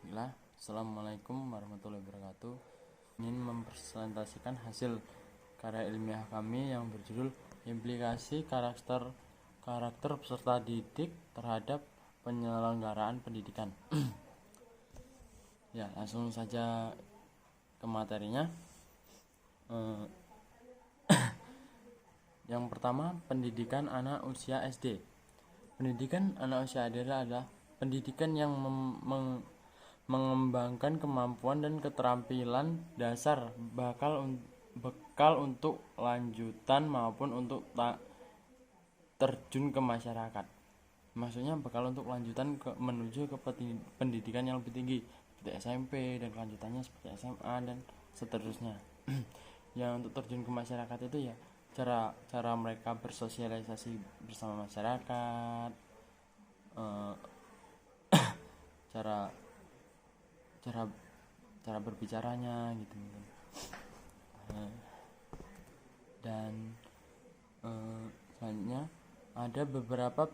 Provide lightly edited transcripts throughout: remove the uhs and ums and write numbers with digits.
Bismillah. Assalamualaikum warahmatullahi wabarakatuh. Ingin mempresentasikan hasil karya ilmiah kami yang berjudul Implikasi karakter peserta didik terhadap penyelenggaraan pendidikan. Ya, langsung saja ke materinya. Yang pertama, pendidikan anak usia SD. Pendidikan anak usia SD adalah pendidikan yang mengembangkan kemampuan dan keterampilan dasar bekal untuk lanjutan maupun untuk terjun ke masyarakat. Maksudnya bekal untuk lanjutan menuju ke pendidikan yang lebih tinggi seperti SMP dan kelanjutannya seperti SMA dan seterusnya. Yang untuk terjun ke masyarakat itu ya cara mereka bersosialisasi bersama masyarakat, cara berbicaranya gitu. Dan selanjutnya ada beberapa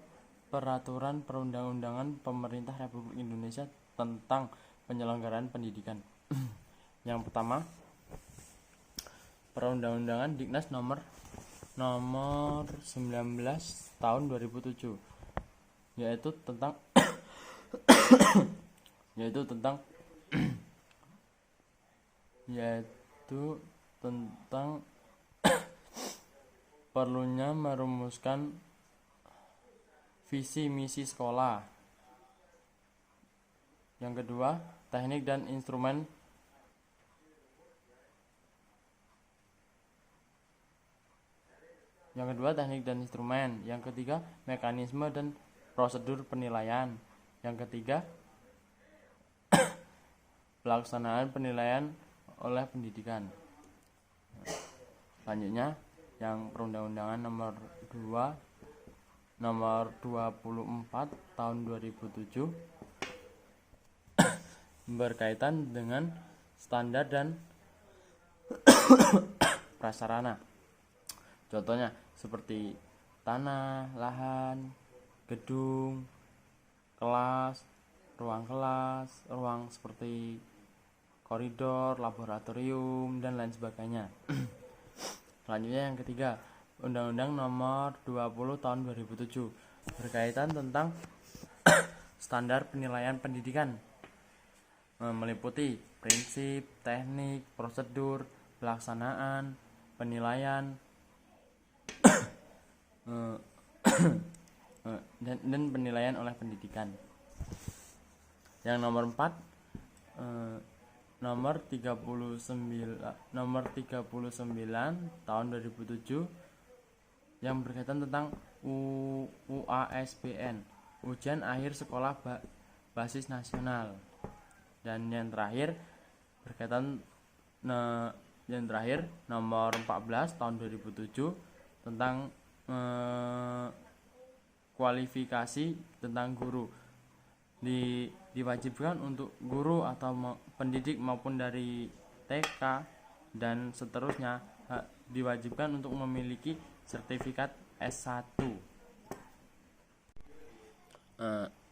peraturan perundang-undangan pemerintah Republik Indonesia tentang penyelenggaraan pendidikan. Yang pertama, perundang-undangan Diknas nomor 19 tahun 2007 yaitu tentang perlunya merumuskan visi misi sekolah. Yang kedua, teknik dan instrumen. Yang ketiga, mekanisme dan prosedur penilaian. Yang ketiga, pelaksanaan penilaian oleh pendidikan. Selanjutnya, yang perundang-undangan nomor 24 tahun 2007 berkaitan dengan standar dan prasarana. Contohnya seperti tanah, lahan, gedung, kelas, ruang seperti koridor, laboratorium, dan lain sebagainya. Selanjutnya yang ketiga, Undang-Undang nomor 20 tahun 2007 berkaitan tentang standar penilaian pendidikan, meliputi prinsip, teknik, prosedur, pelaksanaan, penilaian, dan penilaian oleh pendidikan. Yang nomor 4, nomor 39 tahun 2007 yang berkaitan tentang UASBN, ujian akhir sekolah basis nasional. Dan yang terakhir nomor 14 tahun 2007 tentang kualifikasi tentang guru. Diwajibkan untuk guru atau pendidik maupun dari TK dan seterusnya diwajibkan untuk memiliki sertifikat S1.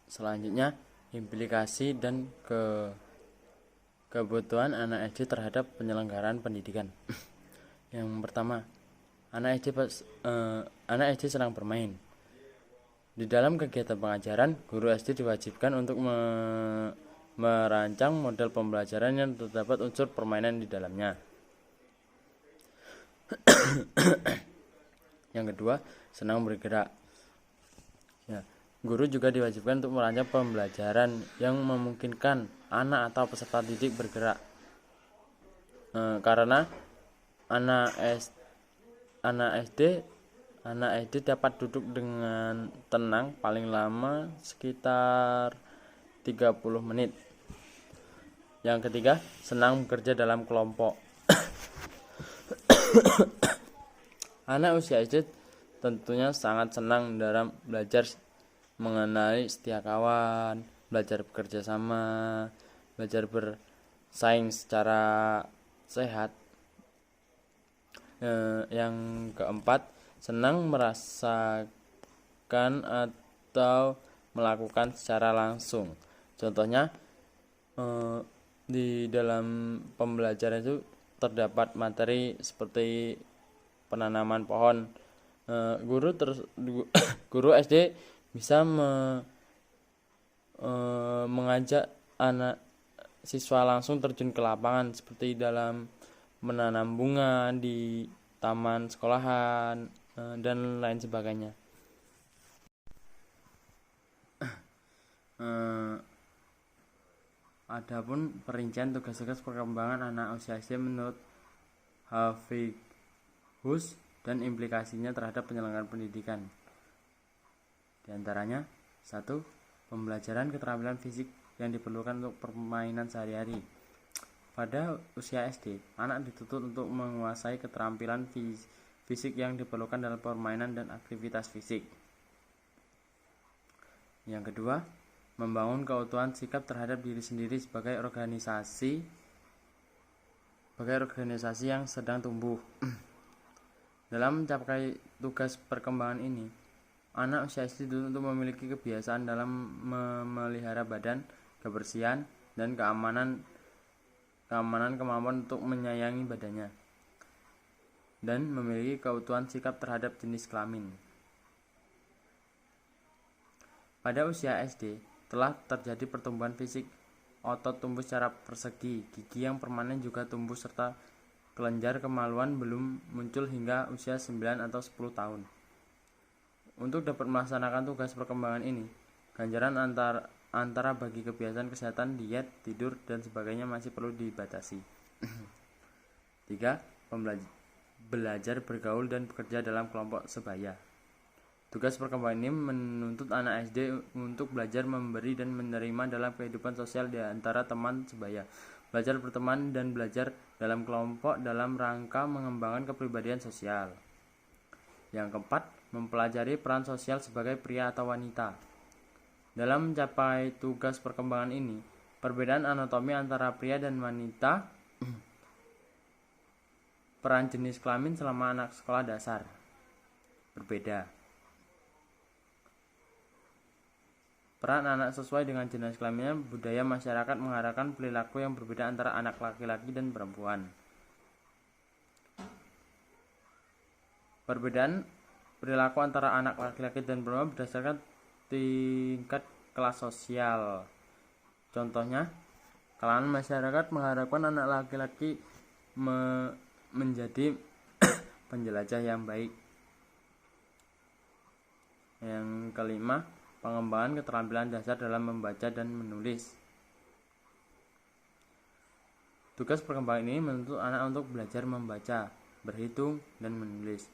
Selanjutnya, implikasi dan kebutuhan anak SD terhadap penyelenggaraan pendidikan. Yang pertama, anak SD sedang bermain. Di dalam kegiatan pengajaran, guru SD diwajibkan untuk merancang model pembelajaran yang terdapat unsur permainan di dalamnya. Yang kedua, senang bergerak. Ya, guru juga diwajibkan untuk merancang pembelajaran yang memungkinkan anak atau peserta didik bergerak. Karena anak SD dapat duduk dengan tenang paling lama sekitar 30 menit. Yang ketiga, senang bekerja dalam kelompok. Anak usia SD tentunya sangat senang dalam belajar mengenali setia kawan, belajar bekerja sama, belajar bersaing secara sehat. Yang keempat, senang merasakan atau melakukan secara langsung. Contohnya eh, di dalam pembelajaran itu terdapat materi seperti penanaman pohon. Guru terus guru SD bisa mengajak anak siswa langsung terjun ke lapangan seperti dalam menanam bunga di taman sekolahan dan lain sebagainya. Adapun perincian tugas-tugas perkembangan anak usia SD menurut Hafiguss dan implikasinya terhadap penyelenggaraan pendidikan. Di antaranya, 1. Pembelajaran keterampilan fisik yang diperlukan untuk permainan sehari-hari. Pada usia SD, anak dituntut untuk menguasai keterampilan fisik yang diperlukan dalam permainan dan aktivitas fisik. Yang kedua, membangun keutuhan sikap terhadap diri sendiri sebagai organisasi yang sedang tumbuh. Dalam mencapai tugas perkembangan ini, anak usia SD dituntut untuk memiliki kebiasaan dalam memelihara badan, kebersihan, dan kemampuan untuk menyayangi badannya, dan memiliki keutuhan sikap terhadap jenis kelamin. Pada usia SD, telah terjadi pertumbuhan fisik, otot tumbuh secara persegi, gigi yang permanen juga tumbuh serta kelenjar kemaluan belum muncul hingga usia 9 atau 10 tahun. Untuk dapat melaksanakan tugas perkembangan ini, ganjaran antara bagi kebiasaan kesehatan, diet, tidur, dan sebagainya masih perlu dibatasi. 3. Belajar bergaul dan bekerja dalam kelompok sebaya. Tugas perkembangan ini menuntut anak SD untuk belajar memberi dan menerima dalam kehidupan sosial di antara teman sebaya, belajar berteman dan belajar dalam kelompok dalam rangka mengembangkan kepribadian sosial. Yang keempat, mempelajari peran sosial sebagai pria atau wanita. Dalam mencapai tugas perkembangan ini, perbedaan anatomi antara pria dan wanita, peran jenis kelamin selama anak sekolah dasar berbeda. Peran anak sesuai dengan jenis kelaminnya, budaya masyarakat mengarahkan perilaku yang berbeda antara anak laki-laki dan perempuan. Perbedaan perilaku antara anak laki-laki dan perempuan berdasarkan tingkat kelas sosial. Contohnya, kalangan masyarakat mengharapkan anak laki-laki menjadi penjelajah yang baik. Yang kelima, pengembangan keterampilan dasar dalam membaca dan menulis. Tugas perkembangan ini menuntut anak untuk belajar membaca, berhitung, dan menulis.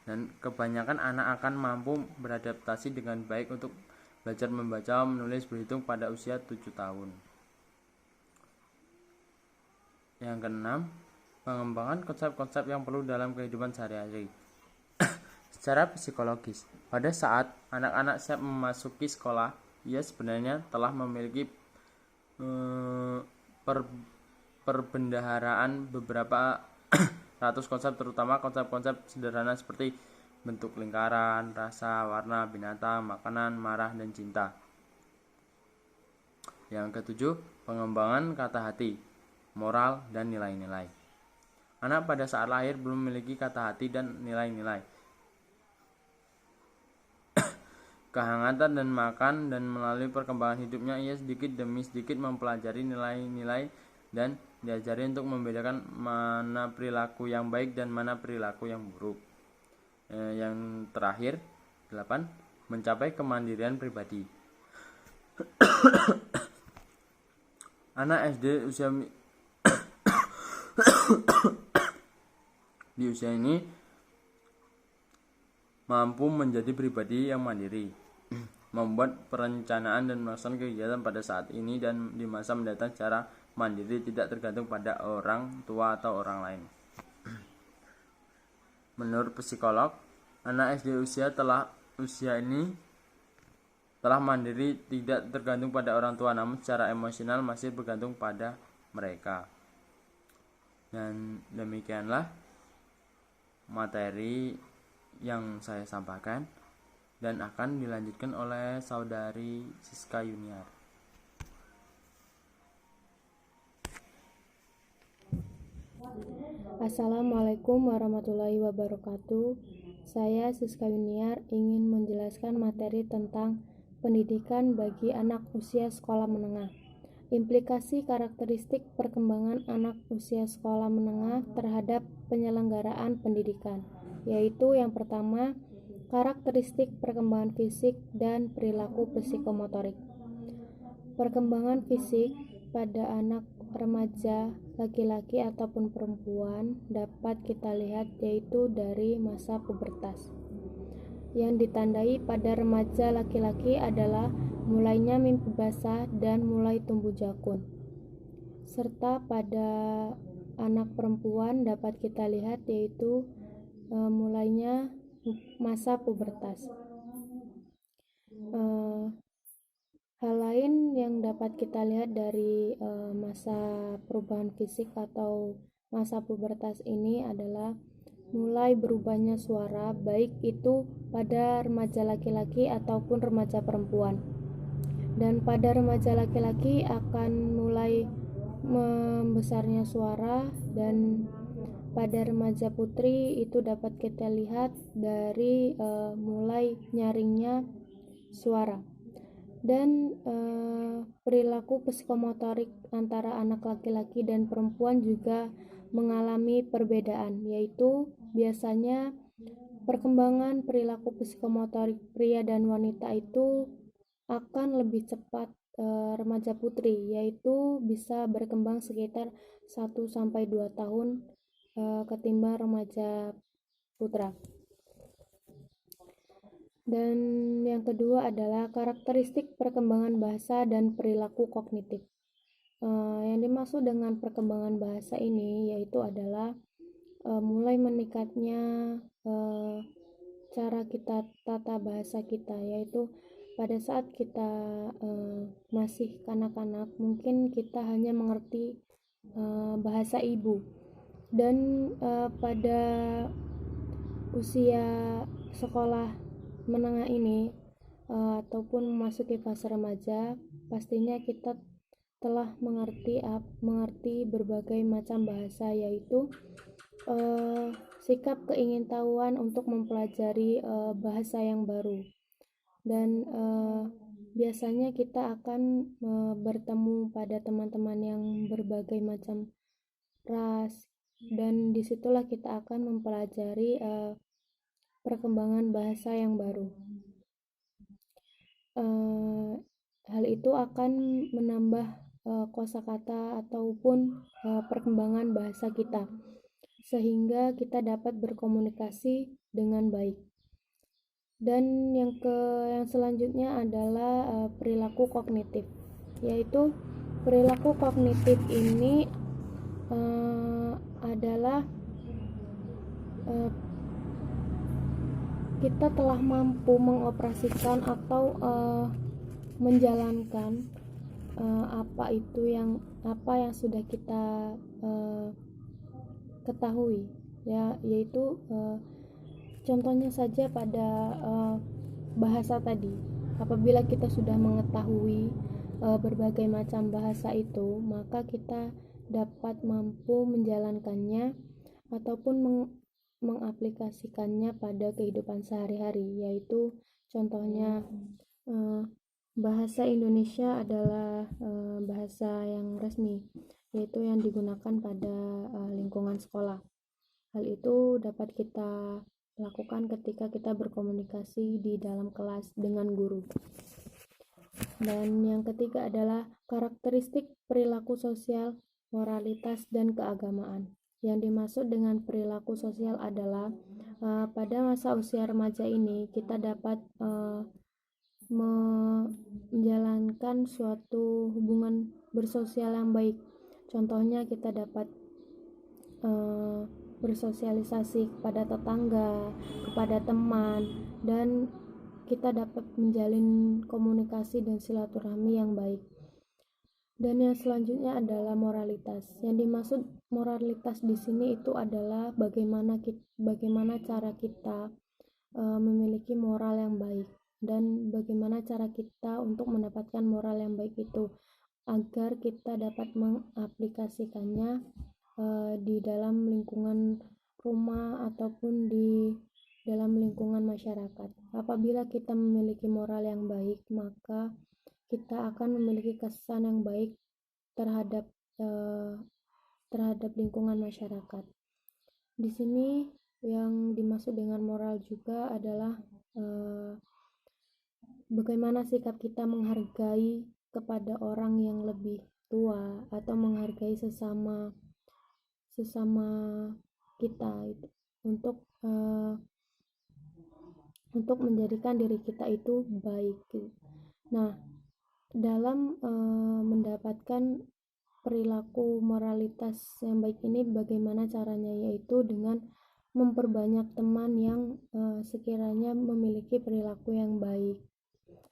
Dan kebanyakan anak akan mampu beradaptasi dengan baik untuk belajar membaca, menulis, berhitung pada usia 7 tahun. Yang keenam, pengembangan konsep-konsep yang perlu dalam kehidupan sehari-hari. Secara psikologis, pada saat anak-anak siap memasuki sekolah, ia sebenarnya telah memiliki perbendaharaan beberapa ratus konsep, terutama konsep-konsep sederhana seperti bentuk lingkaran, rasa, warna, binatang, makanan, marah, dan cinta. Yang ketujuh, pengembangan kata hati, moral, dan nilai-nilai. Anak pada saat lahir belum memiliki kata hati dan nilai-nilai. Kehangatan dan makan, dan melalui perkembangan hidupnya ia sedikit demi sedikit mempelajari nilai-nilai dan diajari untuk membedakan mana perilaku yang baik dan mana perilaku yang buruk. Yang terakhir, 8. Mencapai kemandirian pribadi. Anak SD di usia ini mampu menjadi pribadi yang mandiri, membuat perencanaan dan melaksanakan kegiatan pada saat ini dan di masa mendatang secara mandiri, tidak tergantung pada orang tua atau orang lain. Menurut psikolog, anak SD usia ini telah mandiri, tidak tergantung pada orang tua, namun secara emosional masih bergantung pada mereka. Dan demikianlah materi yang saya sampaikan. dan akan dilanjutkan oleh saudari Siska Yuniar. Assalamualaikum warahmatullahi wabarakatuh. Saya Siska Yuniar ingin menjelaskan materi tentang pendidikan bagi anak usia sekolah menengah. Implikasi karakteristik perkembangan anak usia sekolah menengah terhadap penyelenggaraan pendidikan, yaitu yang pertama, karakteristik perkembangan fisik dan perilaku psikomotorik. Perkembangan fisik pada anak remaja laki-laki ataupun perempuan dapat kita lihat yaitu dari masa pubertas. Yang ditandai pada remaja laki-laki adalah mulainya mimpi basah dan mulai tumbuh jakun. Serta pada anak perempuan dapat kita lihat yaitu mulainya masa pubertas. Hal lain yang dapat kita lihat dari masa perubahan fisik atau masa pubertas ini adalah mulai berubahnya suara, baik itu pada remaja laki-laki ataupun remaja perempuan. Dan pada remaja laki-laki akan mulai membesarnya suara, dan pada remaja putri itu dapat kita lihat dari mulai nyaringnya suara. Dan perilaku psikomotorik antara anak laki-laki dan perempuan juga mengalami perbedaan, yaitu biasanya perkembangan perilaku psikomotorik pria dan wanita itu akan lebih cepat remaja putri, yaitu bisa berkembang sekitar 1-2 tahun ketimbang remaja putra. Dan yang kedua adalah karakteristik perkembangan bahasa dan perilaku kognitif. Yang dimaksud dengan perkembangan bahasa ini yaitu adalah mulai meningkatnya cara kita tata bahasa kita, yaitu pada saat kita masih kanak-kanak mungkin kita hanya mengerti bahasa ibu, dan pada usia sekolah menengah ini ataupun memasuki fase remaja, pastinya kita telah mengerti berbagai macam bahasa, yaitu sikap keingintahuan untuk mempelajari bahasa yang baru. Dan biasanya kita akan bertemu pada teman-teman yang berbagai macam ras, dan disitulah kita akan mempelajari perkembangan bahasa yang baru. Hal itu akan menambah kosakata ataupun perkembangan bahasa kita, sehingga kita dapat berkomunikasi dengan baik. Dan yang selanjutnya adalah perilaku kognitif, yaitu perilaku kognitif ini adalah kita telah mampu mengoperasikan atau menjalankan apa yang sudah kita ketahui, yaitu contohnya saja pada bahasa tadi. Apabila kita sudah mengetahui berbagai macam bahasa itu, maka kita dapat mampu menjalankannya ataupun mengaplikasikannya pada kehidupan sehari-hari, yaitu contohnya bahasa Indonesia adalah bahasa yang resmi, yaitu yang digunakan pada lingkungan sekolah. Hal itu dapat kita lakukan ketika kita berkomunikasi di dalam kelas dengan guru. Dan yang ketiga adalah karakteristik perilaku sosial, moralitas, dan keagamaan. Yang dimaksud dengan perilaku sosial adalah pada masa usia remaja ini kita dapat menjalankan suatu hubungan bersosial yang baik. Contohnya kita dapat bersosialisasi kepada tetangga, kepada teman, dan kita dapat menjalin komunikasi dan silaturahmi yang baik. Dan yang selanjutnya adalah moralitas. Yang dimaksud moralitas di sini itu adalah bagaimana cara kita memiliki moral yang baik, dan bagaimana cara kita untuk mendapatkan moral yang baik itu agar kita dapat mengaplikasikannya di dalam lingkungan rumah ataupun di dalam lingkungan masyarakat. Apabila kita memiliki moral yang baik, maka kita akan memiliki kesan yang baik terhadap lingkungan masyarakat. Di sini yang dimaksud dengan moral juga adalah bagaimana sikap kita menghargai kepada orang yang lebih tua atau menghargai sesama kita itu, untuk menjadikan diri kita itu baik. Nah, dalam mendapatkan perilaku moralitas yang baik ini bagaimana caranya, yaitu dengan memperbanyak teman yang sekiranya memiliki perilaku yang baik,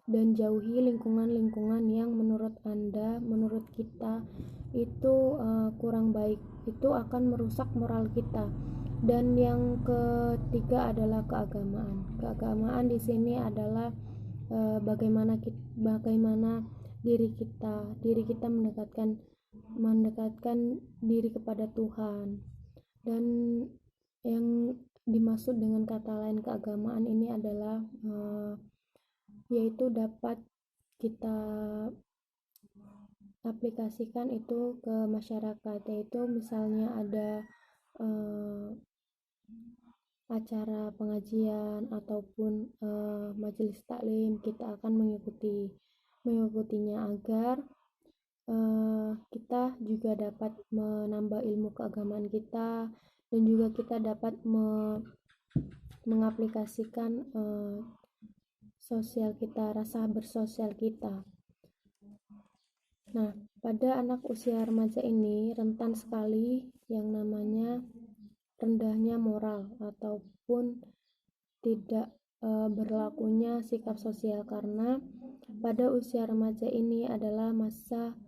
dan jauhi lingkungan-lingkungan yang menurut kita itu kurang baik. Itu akan merusak moral kita. Dan yang ketiga adalah keagamaan di sini adalah bagaimana diri kita mendekatkan diri kepada Tuhan. Dan yang dimaksud dengan kata lain keagamaan ini adalah yaitu dapat kita aplikasikan itu ke masyarakat, yaitu misalnya ada acara pengajian ataupun majelis taklim, kita akan mengikutinya agar kita juga dapat menambah ilmu keagamaan kita, dan juga kita dapat mengaplikasikan sosial kita, rasa bersosial kita. Nah, pada anak usia remaja ini rentan sekali yang namanya rendahnya moral ataupun tidak berlakunya sikap sosial, karena pada usia remaja ini adalah masa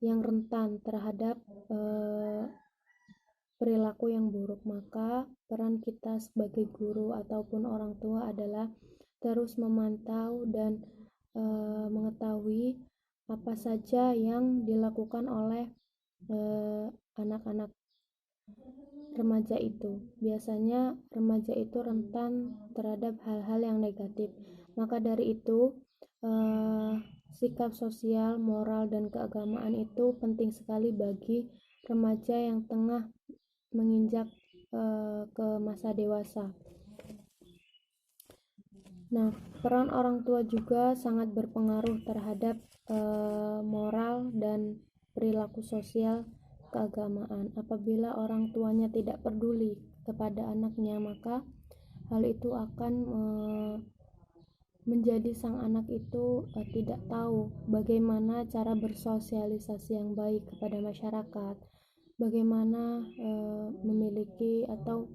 yang rentan terhadap perilaku yang buruk. Maka peran kita sebagai guru ataupun orang tua adalah terus memantau dan mengetahui apa saja yang dilakukan oleh anak-anak remaja itu. Biasanya remaja itu rentan terhadap hal-hal yang negatif. Maka dari itu sikap sosial, moral, dan keagamaan itu penting sekali bagi remaja yang tengah menginjak ke masa dewasa. Nah, peran orang tua juga sangat berpengaruh terhadap moral dan perilaku sosial keagamaan. Apabila orang tuanya tidak peduli kepada anaknya, maka hal itu akan menjadi sang anak itu tidak tahu bagaimana cara bersosialisasi yang baik kepada masyarakat, bagaimana memiliki atau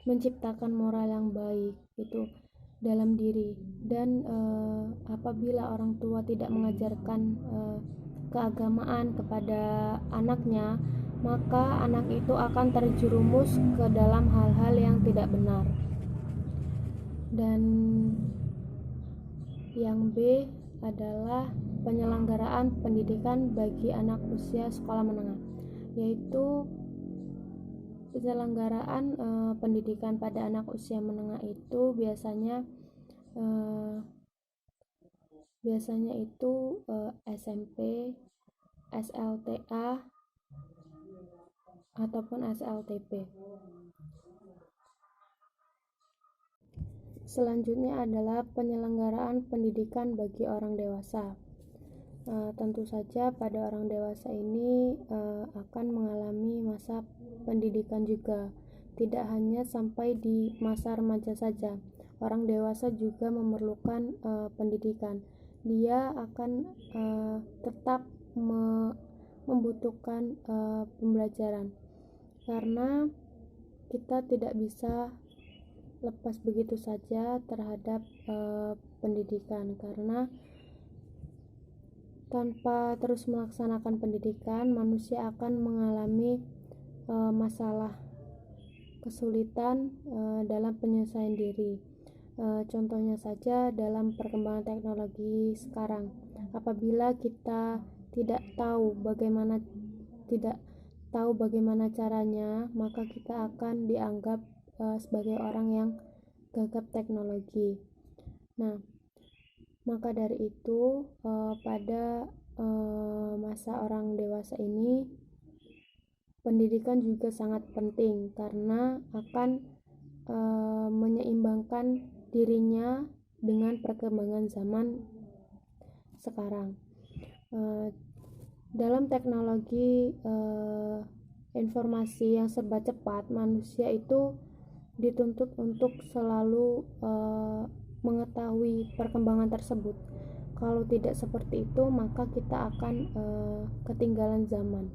menciptakan moral yang baik itu dalam diri. Dan apabila orang tua tidak mengajarkan keagamaan kepada anaknya, maka anak itu akan terjerumus ke dalam hal-hal yang tidak benar. Dan yang B adalah penyelenggaraan pendidikan bagi anak usia sekolah menengah, yaitu penyelenggaraan pendidikan pada anak usia menengah itu biasanya itu SMP, SLTA ataupun SLTP. Selanjutnya adalah penyelenggaraan pendidikan bagi orang dewasa. Tentu saja pada orang dewasa ini akan mengalami masa pendidikan juga. Tidak hanya sampai di masa remaja saja, orang dewasa juga memerlukan pendidikan. Dia akan tetap membutuhkan pembelajaran, karena kita tidak bisa lepas begitu saja terhadap pendidikan, karena tanpa terus melaksanakan pendidikan, manusia akan mengalami masalah kesulitan dalam penyelesaian diri. Contohnya saja dalam perkembangan teknologi sekarang, apabila kita tidak tahu bagaimana caranya, maka kita akan dianggap sebagai orang yang gagap teknologi. Nah, maka dari itu pada masa orang dewasa ini, pendidikan juga sangat penting karena akan menyeimbangkan dirinya dengan perkembangan zaman sekarang. Dalam teknologi informasi yang serba cepat, manusia itu dituntut untuk selalu mengetahui perkembangan tersebut. Kalau tidak seperti itu, maka kita akan ketinggalan zaman.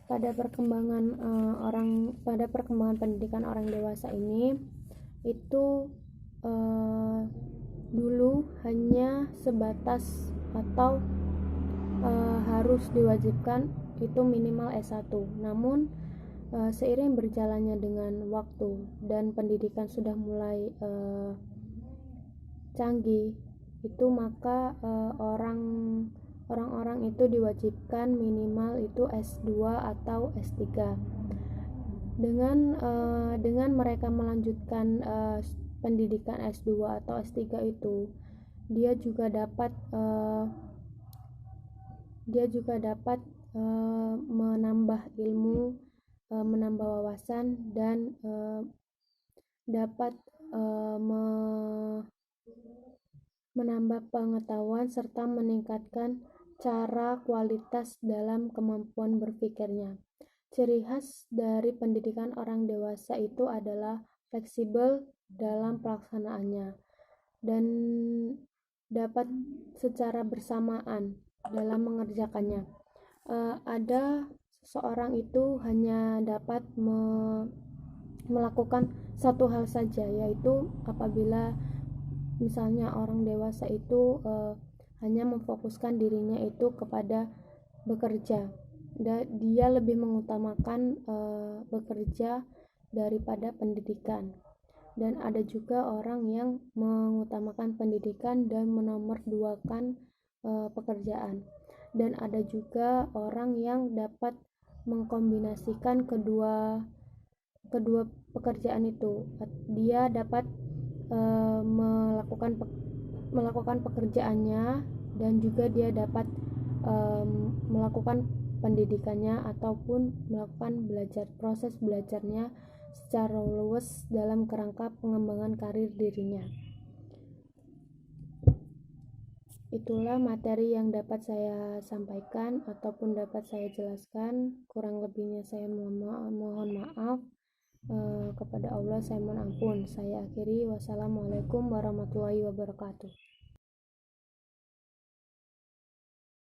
Pada perkembangan pendidikan orang dewasa ini itu dulu hanya sebatas atau harus diwajibkan itu minimal S1. Namun seiring berjalannya dengan waktu dan pendidikan sudah mulai canggih, itu maka orang-orang itu diwajibkan minimal itu S2 atau S3. Dengan mereka melanjutkan pendidikan S2 atau S3 itu, dia juga dapat menambah ilmu, menambah wawasan, dan dapat menambah pengetahuan serta meningkatkan cara kualitas dalam kemampuan berpikirnya. Ciri khas dari pendidikan orang dewasa itu adalah fleksibel dalam pelaksanaannya dan dapat secara bersamaan dalam mengerjakannya. Ada seseorang itu hanya dapat melakukan satu hal saja, yaitu apabila misalnya orang dewasa itu hanya memfokuskan dirinya itu kepada bekerja. Dia lebih mengutamakan bekerja daripada pendidikan. Dan ada juga orang yang mengutamakan pendidikan dan menomorduakan pekerjaan. Dan ada juga orang yang dapat mengkombinasikan kedua pekerjaan itu. Dia dapat melakukan pekerjaannya dan juga dia dapat melakukan pendidikannya ataupun melakukan proses belajarnya secara luas dalam kerangka pengembangan karir dirinya. Itulah materi yang dapat saya sampaikan ataupun dapat saya jelaskan. Kurang lebihnya saya mohon maaf. Kepada Allah saya mohon ampun. Saya akhiri. Wassalamualaikum warahmatullahi wabarakatuh.